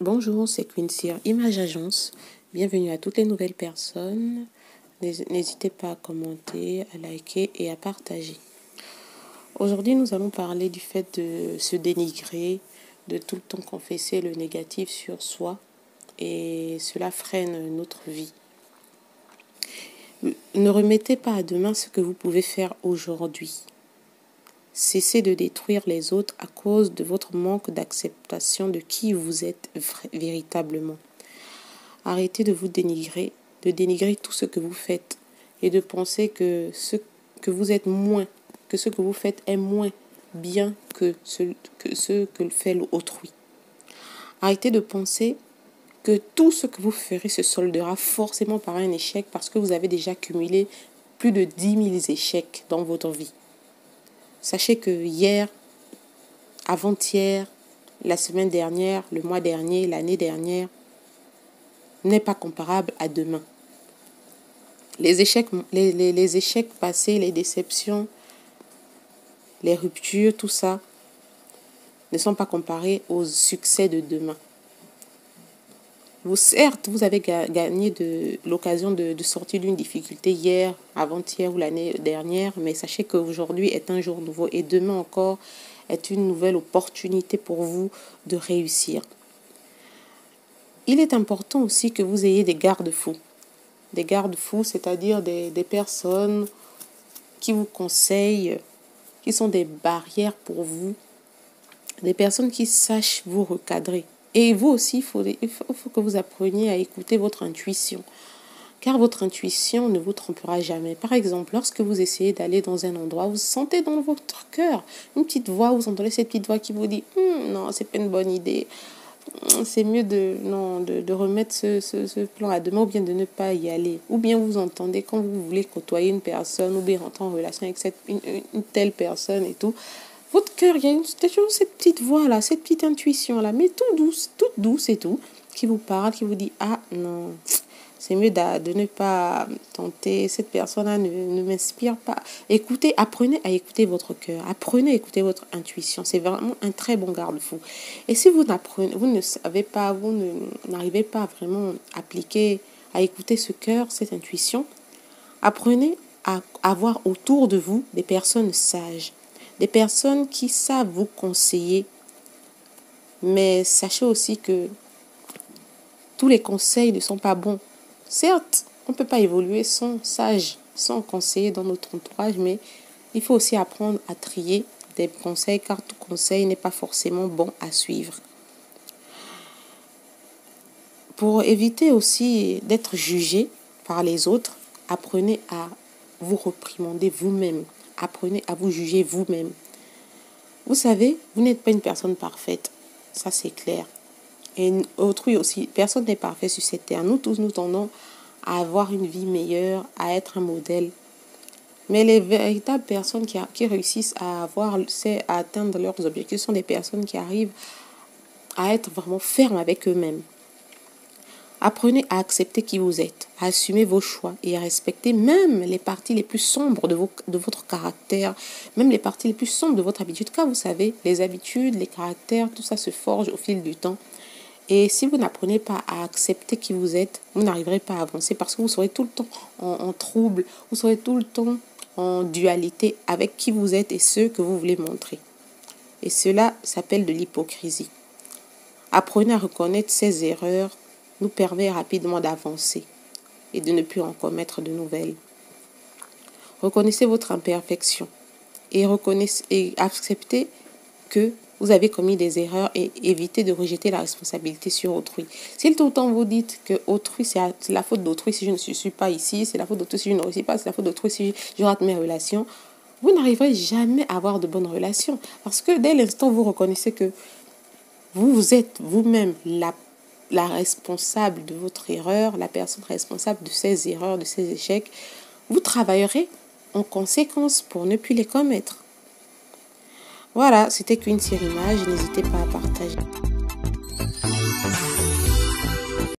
Bonjour, c'est Quincy, Image Agence. Bienvenue à toutes les nouvelles personnes. N'hésitez pas à commenter, à liker et à partager. Aujourd'hui, nous allons parler du fait de se dénigrer, de tout le temps confesser le négatif sur soi et cela freine notre vie. Ne remettez pas à demain ce que vous pouvez faire aujourd'hui. Cessez de détruire les autres à cause de votre manque d'acceptation de qui vous êtes véritablement. Arrêtez de vous dénigrer, de dénigrer tout ce que vous faites et de penser que ce que vous êtes moins, que ce que vous faites est moins bien que ce que fait autrui. Arrêtez de penser que tout ce que vous ferez se soldera forcément par un échec parce que vous avez déjà cumulé plus de 10 000 échecs dans votre vie. Sachez que hier, avant-hier, la semaine dernière, le mois dernier, l'année dernière, n'est pas comparable à demain. Les échecs passés, les déceptions, les ruptures, tout ça, ne sont pas comparés aux succès de demain. Certes, vous avez gagné l'occasion de sortir d'une difficulté hier, avant-hier ou l'année dernière, mais sachez qu'aujourd'hui est un jour nouveau et demain encore est une nouvelle opportunité pour vous de réussir. Il est important aussi que vous ayez des garde-fous. Des garde-fous, c'est-à-dire des personnes qui vous conseillent, qui sont des barrières pour vous, des personnes qui sachent vous recadrer. Et vous aussi, il faut que vous appreniez à écouter votre intuition. Car votre intuition ne vous trompera jamais. Par exemple, lorsque vous essayez d'aller dans un endroit, vous sentez dans votre cœur une petite voix, vous entendez cette petite voix qui vous dit « Non, c'est pas une bonne idée. C'est mieux de remettre ce plan à demain ou bien de ne pas y aller. » Ou bien vous entendez quand vous voulez côtoyer une personne ou bien rentrer en relation avec une telle personne et tout. Votre cœur, il y a toujours cette petite voix-là, cette petite intuition-là, mais toute douce et tout, qui vous parle, qui vous dit « Ah non, c'est mieux de ne pas tenter, cette personne-là ne m'inspire pas. » Écoutez, apprenez à écouter votre cœur, apprenez à écouter votre intuition. C'est vraiment un très bon garde-fou. Et si vous ne savez pas, vous n'arrivez pas à vraiment appliquer, à écouter ce cœur, cette intuition, apprenez à avoir autour de vous des personnes sages. Des personnes qui savent vous conseiller. Mais sachez aussi que tous les conseils ne sont pas bons. Certes, on ne peut pas évoluer sans sage, sans conseiller dans notre entourage, mais il faut aussi apprendre à trier des conseils, car tout conseil n'est pas forcément bon à suivre. Pour éviter aussi d'être jugé par les autres, apprenez à vous réprimander vous-même. Apprenez à vous juger vous-même. Vous savez, vous n'êtes pas une personne parfaite. Ça, c'est clair. Et autrui aussi, personne n'est parfait sur cette terre. Nous tous, nous tendons à avoir une vie meilleure, à être un modèle. Mais les véritables personnes qui réussissent à atteindre leurs objectifs sont des personnes qui arrivent à être vraiment fermes avec eux-mêmes. Apprenez à accepter qui vous êtes, à assumer vos choix et à respecter même les parties les plus sombres de votre caractère, même les parties les plus sombres de votre habitude. Car vous savez, les habitudes, les caractères, tout ça se forge au fil du temps. Et si vous n'apprenez pas à accepter qui vous êtes, vous n'arriverez pas à avancer parce que vous serez tout le temps en trouble, vous serez tout le temps en dualité avec qui vous êtes et ce que vous voulez montrer. Et cela s'appelle de l'hypocrisie. Apprenez à reconnaître ses erreurs, nous permet rapidement d'avancer et de ne plus en commettre de nouvelles. Reconnaissez votre imperfection et acceptez que vous avez commis des erreurs et évitez de rejeter la responsabilité sur autrui. Si tout le temps vous dites que autrui, c'est la faute d'autrui si je ne suis pas ici, c'est la faute d'autrui si je ne réussis pas, c'est la faute d'autrui si je rate mes relations, vous n'arriverez jamais à avoir de bonnes relations. Parce que dès l'instant où vous reconnaissez que vous êtes vous-même la responsable de votre erreur, la personne responsable de ses erreurs, de ses échecs, vous travaillerez en conséquence pour ne plus les commettre. Voilà, c'était qu'une série image, n'hésitez pas à partager.